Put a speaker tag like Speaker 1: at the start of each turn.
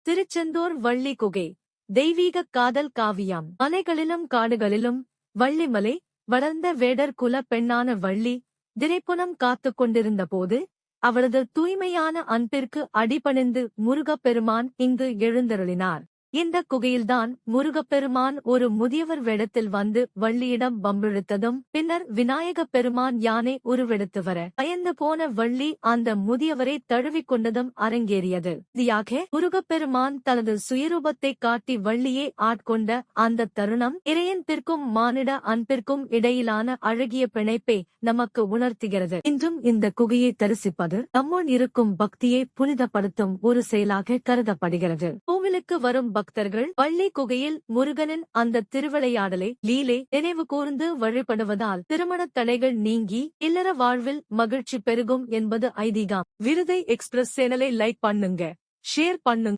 Speaker 1: திருச்செந்தூர் வள்ளி குகை தெய்வீக காதல் காவியம். மலைகளிலும் காடுகளிலும் வள்ளிமலை வளர்ந்த வேடர் குல பெண்ணான வள்ளி திரைப்புனம் காத்துக் கொண்டிருந்த போது அவரது தூய்மையான அன்பிற்கு அடிபணிந்து முருகப்பெருமான் இங்கு எழுந்தருளினார். இந்த குகையில்தான் முருகப்பெருமான் ஒரு முதியவர் வேடத்தில் வந்து வள்ளியிடம் வம்பிழுத்ததும் பின்னர் விநாயகப் பெருமான் யானை உருவெடுத்து வர பயந்து போன வள்ளி அந்த முதியவரை தழுவிக்கொண்டதும் அரங்கேறியது. இறுதியாக முருகப்பெருமான் தனது சுயரூபத்தை காட்டி வள்ளியை ஆட்கொண்ட அந்த தருணம் இறையன்பிற்கும் மானிட அன்பிற்கும் இடையிலான அழகிய பிணைப்பை நமக்கு உணர்த்துகிறது. இன்றும் இந்த குகையை தரிசிப்பது நம்முள் இருக்கும் பக்தியை புனிதப்படுத்தும் ஒரு செயலாக கருதப்படுகிறது. கோவிலுக்கு வரும் பக்தர்கள் வள்ளி குகையில் முருகனின் அந்த திருவிளையாடலை லீலை நினைவு கூர்ந்து வழிபடுவதால் திருமணத் தடைகள் நீங்கி இல்லற வாழ்வில் மகிழ்ச்சி பெருகும் என்பது ஐதீகம். விருதை எக்ஸ்பிரஸ் சேனலை லைக் பண்ணுங்க, ஷேர் பண்ணுங்க.